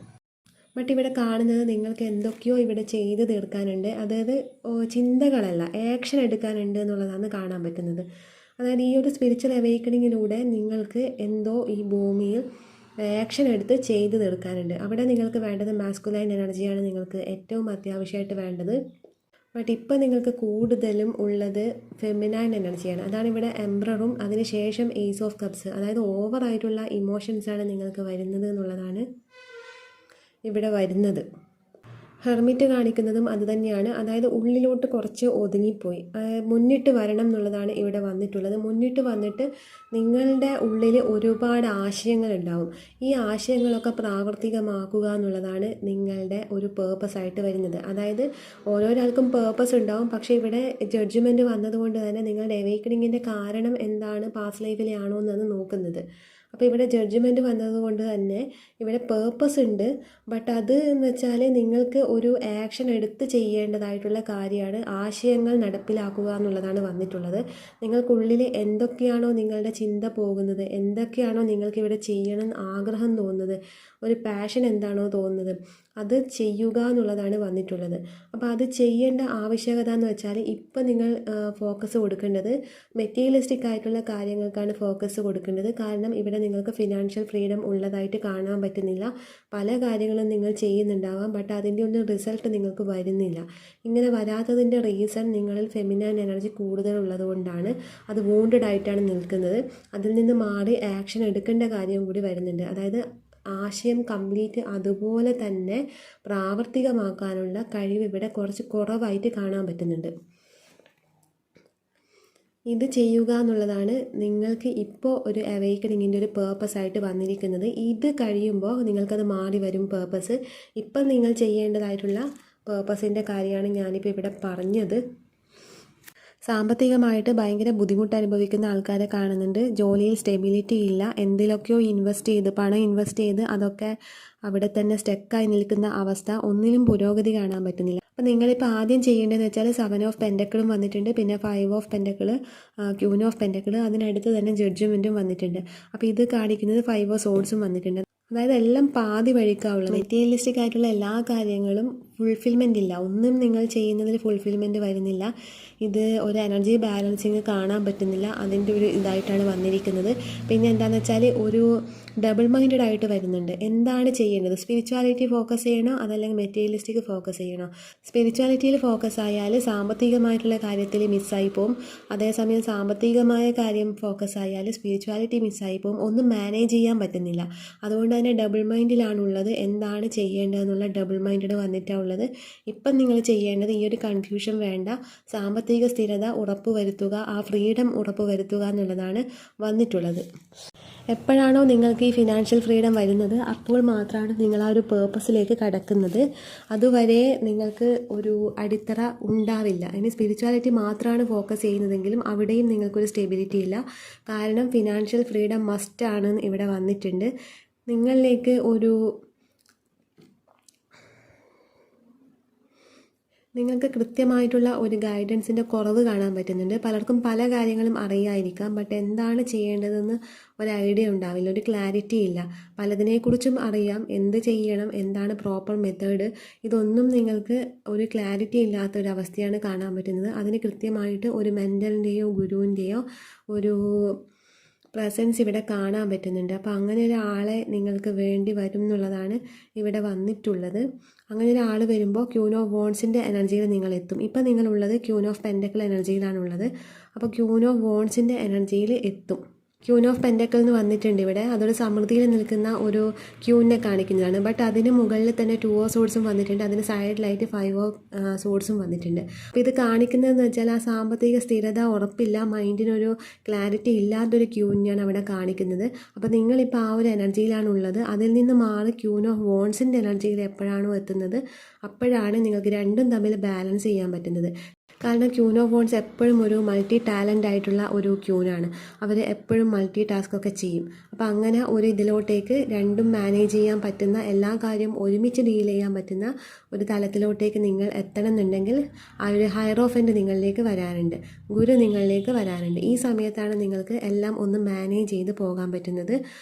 ബട്ട് ഇവിടെ കാണുന്നത് നിങ്ങൾക്ക് എന്തൊക്കെയോ ഇവിടെ ചെയ്ത് തീർക്കാനുണ്ട്. അതായത് ചിന്തകളല്ല, ആക്ഷൻ എടുക്കാനുണ്ട് എന്നുള്ളതാണ് കാണാൻ പറ്റുന്നത്. അതായത് ഈ ഒരു സ്പിരിച്വൽ അവേക്കണിങ്ങിലൂടെ നിങ്ങൾക്ക് എന്തോ ഈ ഭൂമിയിൽ ആക്ഷൻ എടുത്ത് ചെയ്ത് തീർക്കാനുണ്ട്. അവിടെ നിങ്ങൾക്ക് വേണ്ടത് മാസ്കുലൈൻ എനർജിയാണ് നിങ്ങൾക്ക് ഏറ്റവും അത്യാവശ്യമായിട്ട് വേണ്ടത്. ബട്ട് ഇപ്പം നിങ്ങൾക്ക് കൂടുതലും ഉള്ളത് ഫെമിനൈൻ എനർജിയാണ്. അതാണ് ഇവിടെ എംബ്രറും അതിനുശേഷം ഏസ് ഓഫ് കപ്സ്. അതായത് ഓവറായിട്ടുള്ള ഇമോഷൻസാണ് നിങ്ങൾക്ക് വരുന്നത് എന്നുള്ളതാണ് ഇവിടെ വരുന്നത്. ഹെർമിറ്റ് കാണിക്കുന്നതും അതുതന്നെയാണ്. അതായത് ഉള്ളിലോട്ട് കുറച്ച് ഒതുങ്ങിപ്പോയി മുന്നിട്ട് വരണം എന്നുള്ളതാണ് ഇവിടെ വന്നിട്ടുള്ളത്. മുന്നിട്ട് വന്നിട്ട് നിങ്ങളുടെ ഉള്ളിൽ ഒരുപാട് ആശയങ്ങളുണ്ടാവും. ഈ ആശയങ്ങളൊക്കെ പ്രാവർത്തികമാക്കുക എന്നുള്ളതാണ് നിങ്ങളുടെ ഒരു പേർപ്പസായിട്ട് വരുന്നത്. അതായത് ഓരോരാൾക്കും പേർപ്പസ് ഉണ്ടാവും, പക്ഷേ ഇവിടെ ജഡ്ജ്മെൻറ്റ് വന്നതുകൊണ്ട് തന്നെ നിങ്ങളുടെ അവേക്കണിങ്ങിൻ്റെ കാരണം എന്താണ്, പാസ്റ്റ് ലൈഫിലാണോ എന്നാണ് നോക്കുന്നത്. അപ്പോൾ ഇവിടെ ജഡ്ജ്മെൻറ്റ് വന്നതുകൊണ്ട് തന്നെ ഇവിടെ പേർപ്പസ് ഉണ്ട്. ബട്ട് അത് എന്ന് വെച്ചാൽ നിങ്ങൾക്ക് ഒരു ആക്ഷൻ എടുത്ത് ചെയ്യേണ്ടതായിട്ടുള്ള കാര്യമാണ്. ആശയങ്ങൾ നടപ്പിലാക്കുക എന്നുള്ളതാണ് വന്നിട്ടുള്ളത്. നിങ്ങൾക്കുള്ളിൽ എന്തൊക്കെയാണോ നിങ്ങളുടെ ചിന്ത പോകുന്നത്, എന്തൊക്കെയാണോ നിങ്ങൾക്ക് ഇവിടെ ചെയ്യണം ആഗ്രഹം തോന്നുന്നത്, ഒരു പാഷൻ എന്താണോ തോന്നുന്നത്, അത് ചെയ്യുക എന്നുള്ളതാണ് വന്നിട്ടുള്ളത്. അപ്പോൾ അത് ചെയ്യേണ്ട ആവശ്യകത എന്ന് വെച്ചാൽ ഇപ്പം നിങ്ങൾ ഫോക്കസ് കൊടുക്കേണ്ടത് മെറ്റീരിയലിസ്റ്റിക് ആയിട്ടുള്ള കാര്യങ്ങൾക്കാണ് ഫോക്കസ് കൊടുക്കേണ്ടത്. കാരണം ഇവിടെ നിങ്ങൾക്ക് ഫിനാൻഷ്യൽ ഫ്രീഡം ഉള്ളതായിട്ട് കാണാൻ പറ്റുന്നില്ല. പല കാര്യങ്ങളും നിങ്ങൾ ചെയ്യുന്നുണ്ടാവാം, ബട്ട് അതിൻ്റെ ഒന്നും റിസൾട്ട് നിങ്ങൾക്ക് വരുന്നില്ല. ഇങ്ങനെ വരാത്തതിൻ്റെ റീസൺ നിങ്ങളിൽ ഫെമിനൈൻ എനർജി കൂടുതലുള്ളത് കൊണ്ടാണ്. അത് വൂണ്ടഡ് ആയിട്ടാണ് നിൽക്കുന്നത്. അതിൽ നിന്ന് മാറി ആക്ഷൻ എടുക്കേണ്ട കാര്യം കൂടി വരുന്നുണ്ട്. അതായത് ആശയം കംപ്ലീറ്റ് അതുപോലെ തന്നെ പ്രാവർത്തികമാക്കാനുള്ള കഴിവ് ഇവിടെ കുറച്ച് കുറവായിട്ട് കാണാൻ പറ്റുന്നുണ്ട്. ഇത് ചെയ്യുക എന്നുള്ളതാണ് നിങ്ങൾക്ക് ഇപ്പോൾ ഒരു അവേക്കണിങ്ങിൻ്റെ ഒരു പേർപ്പസായിട്ട് വന്നിരിക്കുന്നത്. ഇത് കഴിയുമ്പോൾ നിങ്ങൾക്കത് മാറി വരും പേർപ്പസ്. ഇപ്പം നിങ്ങൾ ചെയ്യേണ്ടതായിട്ടുള്ള പേർപ്പസിൻ്റെ കാര്യമാണ് ഞാനിപ്പോൾ ഇവിടെ പറഞ്ഞത്. സാമ്പത്തികമായിട്ട് ഭയങ്കര ബുദ്ധിമുട്ട് അനുഭവിക്കുന്ന ആൾക്കാരെ കാണുന്നുണ്ട്. ജോലിയിൽ സ്റ്റെബിലിറ്റി ഇല്ല, എന്തിലൊക്കെയോ പണം ഇൻവെസ്റ്റ് ചെയ്ത് അതൊക്കെ അവിടെ തന്നെ സ്റ്റക്കായി നിൽക്കുന്ന അവസ്ഥ, ഒന്നിലും പുരോഗതി കാണാൻ പറ്റുന്നില്ല. അപ്പോൾ നിങ്ങളിപ്പോൾ ആദ്യം ചെയ്യേണ്ടതെന്ന് വെച്ചാൽ 7 ഓഫ് പെൻറ്റക്കിളും വന്നിട്ടുണ്ട്, പിന്നെ 5 of pentacle, queen of pentacle, അതിനടുത്ത് തന്നെ ജഡ്ജ്മെൻറ്റും വന്നിട്ടുണ്ട്. അപ്പോൾ ഇത് കാണിക്കുന്നത് 5 ഓഫ് സോഡ്സും വന്നിട്ടുണ്ട്. അതായത് എല്ലാം പാതി വഴിക്കാവുള്ളത്. മെറ്റീരിയലിസ്റ്റിക് ആയിട്ടുള്ള എല്ലാ കാര്യങ്ങളും ഫുൾഫിൽമെൻ്റ് ഇല്ല, ഒന്നും നിങ്ങൾ ചെയ്യുന്നതിൽ ഫുൾഫിൽമെൻറ്റ് വരുന്നില്ല. ഇത് ഒരു എനർജി ബാലൻസിങ് കാണാൻ പറ്റുന്നില്ല, അതിൻ്റെ ഒരു ഇതായിട്ടാണ് വന്നിരിക്കുന്നത്. പിന്നെ എന്താണെന്ന് വെച്ചാൽ ഒരു ഡബിൾ മൈൻഡഡ് ആയിട്ട് വരുന്നുണ്ട്. എന്താണ് ചെയ്യേണ്ടത്, സ്പിരിച്വാലിറ്റി ഫോക്കസ് ചെയ്യണോ അതല്ലെങ്കിൽ മെറ്റീരിയലിസ്റ്റിക് ഫോക്കസ് ചെയ്യണോ? സ്പിരിച്വാലിറ്റിയിൽ ഫോക്കസ് ആയാൽ സാമ്പത്തികമായിട്ടുള്ള കാര്യത്തിൽ മിസ്സായി പോകും. അതേസമയം സാമ്പത്തികമായ കാര്യം ഫോക്കസ് ആയാൽ സ്പിരിച്വാലിറ്റി മിസ്സായി പോകും. ഒന്നും മാനേജ് ചെയ്യാൻ പറ്റുന്നില്ല. അതുകൊണ്ട് തന്നെ ഡബിൾ മൈൻഡിലാണുള്ളത്. എന്താണ് ചെയ്യേണ്ടതെന്നുള്ള ഡബിൾ മൈൻഡഡ് വന്നിട്ടാണ് ഉള്ളത്. ഇപ്പം നിങ്ങൾ ചെയ്യേണ്ടത് ഈ ഒരു കൺഫ്യൂഷൻ വേണ്ട, സാമ്പത്തിക സ്ഥിരത ഉറപ്പുവരുത്തുക, ആ ഫ്രീഡം ഉറപ്പുവരുത്തുക എന്നുള്ളതാണ് വന്നിട്ടുള്ളത്. എപ്പോഴാണോ നിങ്ങൾക്ക് ഈ ഫിനാൻഷ്യൽ ഫ്രീഡം വരുന്നത് അപ്പോൾ മാത്രമാണ് നിങ്ങൾ ആ ഒരു പേർപ്പസിലേക്ക് കടക്കുന്നത്. അതുവരെ നിങ്ങൾക്ക് ഒരു അടിത്തറ ഉണ്ടാവില്ല. ഇനി സ്പിരിച്വാലിറ്റി മാത്രമാണ് ഫോക്കസ് ചെയ്യുന്നതെങ്കിലും അവിടെയും നിങ്ങൾക്കൊരു സ്റ്റെബിലിറ്റി ഇല്ല. കാരണം ഫിനാൻഷ്യൽ ഫ്രീഡം മസ്റ്റാണ് ഇവിടെ വന്നിട്ടുണ്ട്. നിങ്ങളിലേക്ക് നിങ്ങൾക്ക് കൃത്യമായിട്ടുള്ള ഒരു ഗൈഡൻസിൻ്റെ കുറവ് കാണാൻ പറ്റുന്നുണ്ട്. പലർക്കും പല കാര്യങ്ങളും അറിയായിരിക്കാം, ബട്ട് എന്താണ് ചെയ്യേണ്ടതെന്ന് ഒരു ഐഡിയ ഉണ്ടാവില്ല, ഒരു ക്ലാരിറ്റി ഇല്ല. പലതിനെക്കുറിച്ചും അറിയാം, എന്ത് ചെയ്യണം, എന്താണ് പ്രോപ്പർ മെത്തേഡ്, ഇതൊന്നും നിങ്ങൾക്ക് ഒരു ക്ലാരിറ്റി ഇല്ലാത്ത ഒരു അവസ്ഥയാണ് കാണാൻ പറ്റുന്നത്. അതിന് കൃത്യമായിട്ട് ഒരു മെൻ്റലിൻ്റെയോ ഗുരുവിൻ്റെയോ ഒരു പ്രസൻസ് ഇവിടെ കാണാൻ പറ്റുന്നുണ്ട്. അപ്പോൾ അങ്ങനെ ഒരാളെ നിങ്ങൾക്ക് വേണ്ടി വരും എന്നുള്ളതാണ് ഇവിടെ വന്നിട്ടുള്ളത്. അങ്ങനെ ഒരാൾ വരുമ്പോൾ ക്യൂൻ ഓഫ് വോൺസിൻ്റെ എനർജിയിൽ നിങ്ങൾ എത്തും. ഇപ്പം നിങ്ങളുള്ളത് ക്യൂൻ ഓഫ് പെൻഡക്കിൾ എനർജിയിലാണുള്ളത്. അപ്പോൾ ക്യൂൻ ഓഫ് വോൺസിൻ്റെ എനർജിയിൽ എത്തും. ക്യൂൻ ഓഫ് പെൻഡക്കിൾ എന്ന് വന്നിട്ടുണ്ട് ഇവിടെ. അതൊരു സമൃദ്ധിയിൽ നിൽക്കുന്ന ഒരു ക്യൂവിനെ കാണിക്കുന്നതാണ്. ബട്ട് അതിന് മുകളിൽ തന്നെ 2 ഓഫ് സോഡ്സും വന്നിട്ടുണ്ട്. അതിന് സൈഡിലായിട്ട് 5 ഓഫ് സോഡ്സും വന്നിട്ടുണ്ട്. അപ്പോൾ ഇത് കാണിക്കുന്നതെന്ന് വെച്ചാൽ ആ സാമ്പത്തിക സ്ഥിരത ഉറപ്പില്ല, മൈൻഡിനൊരു ക്ലാരിറ്റി ഇല്ലാത്തൊരു ക്യൂവിനെയാണ് അവിടെ കാണിക്കുന്നത്. അപ്പോൾ നിങ്ങളിപ്പോൾ ആ ഒരു എനർജിയിലാണുള്ളത്. അതിൽ നിന്ന് മാറി ക്യൂൻ ഓഫ് വോൺസിൻ്റെ എനർജിയിൽ എപ്പോഴാണോ എത്തുന്നത് അപ്പോഴാണ് നിങ്ങൾക്ക് രണ്ടും തമ്മിൽ ബാലൻസ് ചെയ്യാൻ പറ്റുന്നത്. കാരണം ക്യൂൻ ഓഫ് വോൺസ് എപ്പോഴും ഒരു മൾട്ടി ടാലൻ്റ് ആയിട്ടുള്ള ഒരു ക്യൂനാണ്. അവർ എപ്പോഴും മൾട്ടി ടാസ്കൊക്കെ ചെയ്യും. അപ്പോൾ അങ്ങനെ ഒരു ഇതിലോട്ടേക്ക് രണ്ടും മാനേജ് ചെയ്യാൻ പറ്റുന്ന, എല്ലാ കാര്യവും ഒരുമിച്ച് ഡീൽ ചെയ്യാൻ പറ്റുന്ന ഒരു തലത്തിലോട്ടേക്ക് നിങ്ങൾ എത്തണം എന്നുണ്ടെങ്കിൽ ആ ഒരു ഹയറോഫൻ്റ് നിങ്ങളിലേക്ക് വരാനുണ്ട്, ഗുരു നിങ്ങളിലേക്ക് വരാനുണ്ട്. ഈ സമയത്താണ് നിങ്ങൾക്ക് എല്ലാം ഒന്ന് മാനേജ് ചെയ്ത് പോകാൻ പറ്റുന്നത്.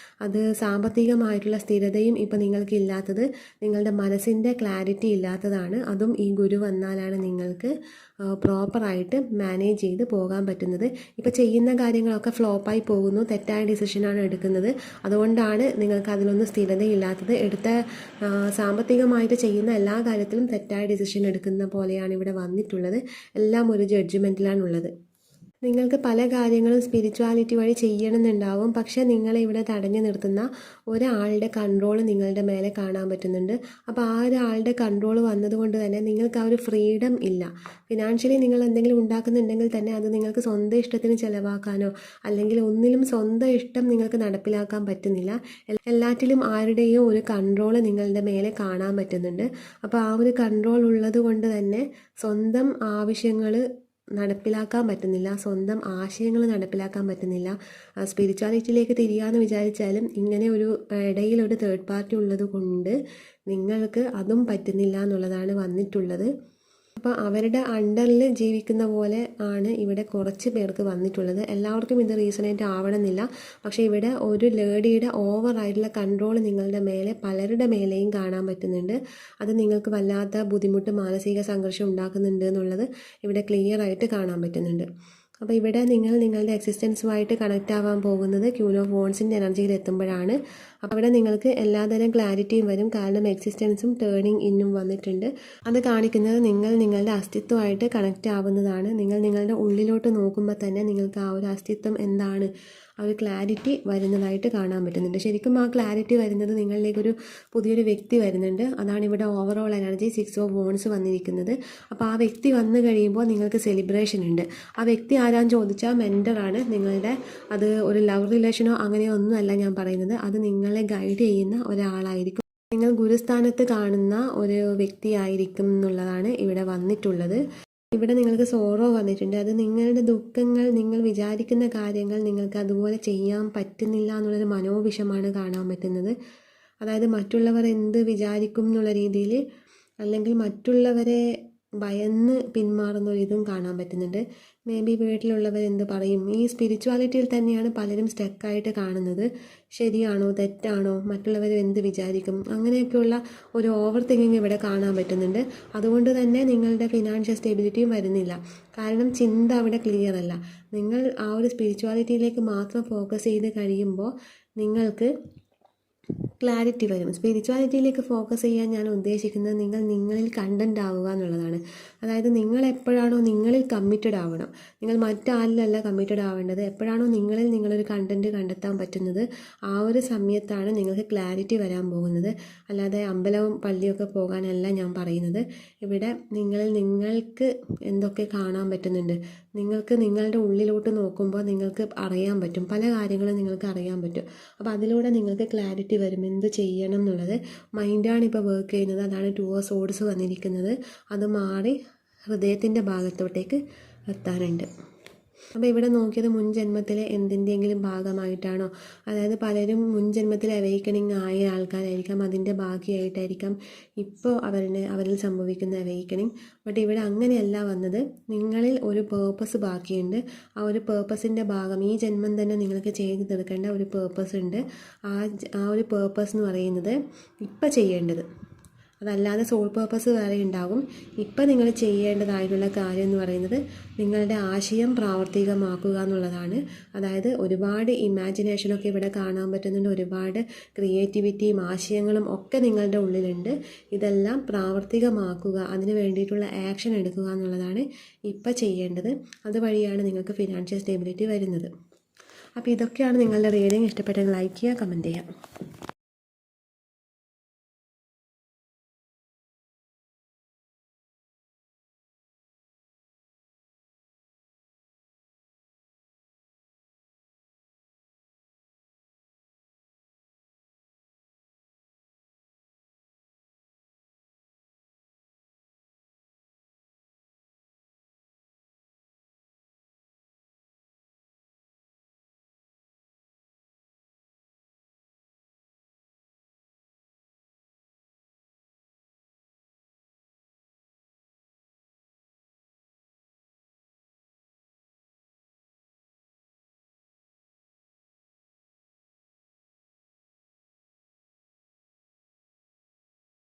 അത് സാമ്പത്തികമായിട്ടുള്ള സ്ഥിരതയും ഇപ്പോൾ നിങ്ങൾക്ക് ഇല്ലാത്തത് നിങ്ങളുടെ മനസ്സിൻ്റെ ക്ലാരിറ്റി ഇല്ലാത്തതാണ്. അതും ഈ ഗുരു വന്നാലാണ് നിങ്ങൾക്ക് പ്രോപ്പറായിട്ട് മാനേജ് ചെയ്ത് പോകാൻ പറ്റുന്നത്. ഇപ്പോൾ ചെയ്യുന്ന കാര്യങ്ങളൊക്കെ ഫ്ലോപ്പായി പോകുന്നു, തെറ്റായ ഡിസിഷനാണ് എടുക്കുന്നത്. അതുകൊണ്ടാണ് നിങ്ങൾക്ക് അതിലൊന്നും സ്ഥിരതയില്ലാത്തത്. സാമ്പത്തികമായിട്ട് ചെയ്യുന്ന എല്ലാ കാര്യത്തിലും തെറ്റായ ഡിസിഷൻ എടുക്കുന്ന പോലെയാണ് ഇവിടെ വന്നിട്ടുള്ളത്. എല്ലാം ഒരു ജഡ്ജ്മെൻറ്റിലാണുള്ളത്. നിങ്ങൾക്ക് പല കാര്യങ്ങളും സ്പിരിച്വാലിറ്റി വഴി ചെയ്യണമെന്നുണ്ടാവും. പക്ഷേ നിങ്ങളെ ഇവിടെ തടഞ്ഞു നിർത്തുന്ന ഒരാളുടെ കൺട്രോൾ നിങ്ങളുടെ മേലെ കാണാൻ പറ്റുന്നുണ്ട്. അപ്പോൾ ആ ഒരാളുടെ കൺട്രോൾ വന്നതുകൊണ്ട് തന്നെ നിങ്ങൾക്ക് ആ ഒരു ഫ്രീഡം ഇല്ല. ഫിനാൻഷ്യലി നിങ്ങൾ എന്തെങ്കിലും ഉണ്ടാക്കുന്നുണ്ടെങ്കിൽ തന്നെ അത് നിങ്ങൾക്ക് സ്വന്തം ഇഷ്ടത്തിന് ചിലവാക്കാനോ അല്ലെങ്കിൽ ഒന്നിലും സ്വന്തം ഇഷ്ടം നിങ്ങൾക്ക് നടപ്പിലാക്കാൻ പറ്റുന്നില്ല. എല്ലാറ്റിലും ആരുടെയോ ഒരു കൺട്രോൾ നിങ്ങളുടെ മേലെ കാണാൻ പറ്റുന്നുണ്ട്. അപ്പോൾ ആ ഒരു കൺട്രോൾ ഉള്ളത് കൊണ്ട് തന്നെ സ്വന്തം ആവശ്യങ്ങൾ നടപ്പിലാക്കാൻ പറ്റുന്നില്ല, സ്വന്തം ആശയങ്ങൾ നടപ്പിലാക്കാൻ പറ്റുന്നില്ല. സ്പിരിച്വാലിറ്റിയിലേക്ക് തിരിയാമെന്ന് വിചാരിച്ചാലും ഇങ്ങനെ ഒരു ഇടയിൽ ഒരു തേർഡ് പാർട്ടി ഉള്ളത് കൊണ്ട് നിങ്ങൾക്ക് അതും പറ്റുന്നില്ല എന്നുള്ളതാണ് വന്നിട്ടുള്ളത്. അപ്പോൾ അവരുടെ അണ്ടറിൽ ജീവിക്കുന്ന പോലെ ആണ് ഇവിടെ കുറച്ച് പേർക്ക് വന്നിട്ടുള്ളത്. എല്ലാവർക്കും ഇത് റീസണേറ്റ് ആവണമെന്നില്ല. പക്ഷേ ഇവിടെ ഒരു ലേഡിയുടെ ഓവറായിട്ടുള്ള കൺട്രോൾ നിങ്ങളുടെ മേലെ പലരുടെ മേലെയും കാണാൻ പറ്റുന്നുണ്ട്. അത് നിങ്ങൾക്ക് വല്ലാത്ത ബുദ്ധിമുട്ട്, മാനസിക സംഘർഷം ഉണ്ടാക്കുന്നുണ്ട് എന്നുള്ളത് ഇവിടെ ക്ലിയർ ആയിട്ട് കാണാൻ പറ്റുന്നുണ്ട്. അപ്പോൾ ഇവിടെ നിങ്ങൾ നിങ്ങളുടെ എക്സിസ്റ്റൻസുമായിട്ട് കണക്റ്റ് ആവാൻ പോകുന്നത് ക്യൂൻ ഓഫ് വോൺസിൻ്റെ എനർജിയിൽ എത്തുമ്പോഴാണ്. അപ്പോൾ അവിടെ നിങ്ങൾക്ക് എല്ലാതരം ക്ലാരിറ്റിയും വരും. കാരണം എക്സിസ്റ്റൻസും ടേണിങ് ഇന്നും വന്നിട്ടുണ്ട്. അത് കാണിക്കുന്നത് നിങ്ങൾ നിങ്ങളുടെ അസ്തിത്വമായിട്ട് കണക്റ്റ് ആവുന്നതാണ്. നിങ്ങൾ നിങ്ങളുടെ ഉള്ളിലോട്ട് നോക്കുമ്പോൾ തന്നെ നിങ്ങൾക്ക് ആ ഒരു അസ്തിത്വം എന്താണ്, ആ ഒരു ക്ലാരിറ്റി വരുന്നതായിട്ട് കാണാൻ പറ്റുന്നുണ്ട്. ശരിക്കും ആ ക്ലാരിറ്റി വരുന്നത് നിങ്ങളിലേക്കൊരു പുതിയൊരു വ്യക്തി വരുന്നുണ്ട്. അതാണ് ഇവിടെ ഓവറോൾ എനർജി 6 ഓഫ് വോൺസ് വന്നിരിക്കുന്നത്. അപ്പോൾ ആ വ്യക്തി വന്നു കഴിയുമ്പോൾ നിങ്ങൾക്ക് സെലിബ്രേഷൻ ഉണ്ട്. ആ വ്യക്തി ആരാന്ന് ചോദിച്ചാൽ മെൻറ്ററാണ് നിങ്ങളുടെ. അത് ഒരു ലവ് റിലേഷനോ അങ്ങനെയോ ഒന്നുമല്ല ഞാൻ പറയുന്നത്. അത് നിങ്ങളെ ഗൈഡ് ചെയ്യുന്ന ഒരാളായിരിക്കും. നിങ്ങൾ ഗുരുസ്ഥാനത്ത് കാണുന്ന ഒരു വ്യക്തിയായിരിക്കും എന്നുള്ളതാണ് ഇവിടെ വന്നിട്ടുള്ളത്. ഇവിടെ നിങ്ങൾക്ക് സോറോ വന്നിട്ടുണ്ട്. അത് നിങ്ങളുടെ ദുഃഖങ്ങൾ, നിങ്ങൾ വിചാരിക്കുന്ന കാര്യങ്ങൾ നിങ്ങൾക്ക് അതുപോലെ ചെയ്യാൻ പറ്റുന്നില്ല എന്നുള്ളൊരു മനോവിഷമാണ് കാണാൻ പറ്റുന്നത്. അതായത് മറ്റുള്ളവർ എന്ത് വിചാരിക്കും എന്നുള്ള രീതിയിൽ, അല്ലെങ്കിൽ മറ്റുള്ളവരെ ഭയന്ന് പിന്മാറുന്ന ഒരു ഇതും കാണാൻ പറ്റുന്നുണ്ട്. മേ ബി വീട്ടിലുള്ളവർ എന്ത് പറയും, ഈ സ്പിരിച്വാലിറ്റിയിൽ തന്നെയാണ് പലരും സ്റ്റക്കായിട്ട് കാണുന്നത്. ശരിയാണോ തെറ്റാണോ, മറ്റുള്ളവർ എന്ത് വിചാരിക്കും, അങ്ങനെയൊക്കെയുള്ള ഒരു ഓവർ തിങ്കിങ് ഇവിടെ കാണാൻ പറ്റുന്നുണ്ട്. അതുകൊണ്ട് തന്നെ നിങ്ങളുടെ ഫിനാൻഷ്യൽ സ്റ്റെബിലിറ്റിയും വരുന്നില്ല. കാരണം ചിന്ത അവിടെ ക്ലിയർ അല്ല. നിങ്ങൾ ആ ഒരു സ്പിരിച്വാലിറ്റിയിലേക്ക് മാത്രം ഫോക്കസ് ചെയ്ത് കഴിയുമ്പോൾ നിങ്ങൾക്ക് ക്ലാരിറ്റി വരും. സ്പിരിച്വാലിറ്റിയിലേക്ക് ഫോക്കസ് ചെയ്യാൻ ഞാൻ ഉദ്ദേശിക്കുന്നത് നിങ്ങൾ നിങ്ങളിൽ കണ്ടൻ്റ് ആവുക എന്നുള്ളതാണ്. അതായത് നിങ്ങൾ എപ്പോഴാണോ നിങ്ങളിൽ കമ്മിറ്റഡ് ആവണം. നിങ്ങൾ മറ്റാരിലല്ല കമ്മിറ്റഡ് ആവേണ്ടത്. എപ്പോഴാണോ നിങ്ങളൊരു കണ്ടൻറ്റ് കണ്ടെത്താൻ പറ്റുന്നത് ആ ഒരു സമയത്താണ് നിങ്ങൾക്ക് ക്ലാരിറ്റി വരാൻ പോകുന്നത്. അല്ലാതെ അമ്പലവും പള്ളിയൊക്കെ പോകാനല്ല ഞാൻ പറയുന്നത്. ഇവിടെ നിങ്ങൾക്ക് എന്തൊക്കെ കാണാൻ പറ്റുന്നുണ്ട്. നിങ്ങൾക്ക് നിങ്ങളുടെ ഉള്ളിലോട്ട് നോക്കുമ്പോൾ നിങ്ങൾക്ക് അറിയാൻ പറ്റും, പല കാര്യങ്ങളും നിങ്ങൾക്ക് അറിയാൻ പറ്റും. അപ്പോൾ അതിലൂടെ നിങ്ങൾക്ക് ക്ലാരിറ്റി വരും എന്ത് ചെയ്യണം എന്നുള്ളത്. മൈൻഡാണ് ഇപ്പോൾ വർക്ക് ചെയ്യുന്നത്, അതാണ് 2 ഓഫ് സോഡ്സ് വന്നിരിക്കുന്നത്. അത് മാറി ഹൃദയത്തിൻ്റെ ഭാഗത്തോട്ടേക്ക് എത്താനുണ്ട്. അപ്പോൾ ഇവിടെ നോക്കിയത് മുൻ ജന്മത്തിലെ എന്തിൻ്റെയെങ്കിലും ഭാഗമായിട്ടാണോ, അതായത് പലരും മുൻ ജന്മത്തിൽ അവേക്കണിങ് ആയ ആൾക്കാരായിരിക്കാം, അതിൻ്റെ ഭാഗമായിട്ടായിരിക്കാം ഇപ്പോൾ അവരിൽ സംഭവിക്കുന്ന അവേക്കണിങ്. ബട്ട് ഇവിടെ അങ്ങനെയല്ല വന്നത്. നിങ്ങളിൽ ഒരു പേർപ്പസ് ബാക്കിയുണ്ട്. ആ ഒരു പേർപ്പസിൻ്റെ ഭാഗം ഈ ജന്മം തന്നെ നിങ്ങൾക്ക് ചെയ്ത് തീർക്കേണ്ട ഒരു പേർപ്പസ് ഉണ്ട്. ആ ഒരു പേർപ്പസ് എന്ന് പറയുന്നത് ഇപ്പം ചെയ്യേണ്ടത്, അതല്ലാതെ സോൾ പേർപ്പസ് വേറെ ഉണ്ടാകും. ഇപ്പം നിങ്ങൾ ചെയ്യേണ്ടതായിട്ടുള്ള കാര്യം എന്ന് പറയുന്നത് നിങ്ങളുടെ ആശയം പ്രാവർത്തികമാക്കുക എന്നുള്ളതാണ്. അതായത് ഒരുപാട് ഇമാജിനേഷനൊക്കെ ഇവിടെ കാണാൻ പറ്റുന്നുണ്ട്, ഒരുപാട് ക്രിയേറ്റിവിറ്റിയും ആശയങ്ങളും ഒക്കെ നിങ്ങളുടെ ഉള്ളിലുണ്ട്. ഇതെല്ലാം പ്രാവർത്തികമാക്കുക, അതിന് വേണ്ടിയിട്ടുള്ള ആക്ഷൻ എടുക്കുക എന്നുള്ളതാണ് ഇപ്പം ചെയ്യേണ്ടത്. അതുവഴിയാണ് നിങ്ങൾക്ക് ഫിനാൻഷ്യൽ സ്റ്റെബിലിറ്റി വരുന്നത്. അപ്പോൾ ഇതൊക്കെയാണ് നിങ്ങളുടെ റീഡിങ്. ഇഷ്ടപ്പെട്ടെങ്കിൽ ലൈക്ക് ചെയ്യുക, കമൻറ്റ് ചെയ്യുക.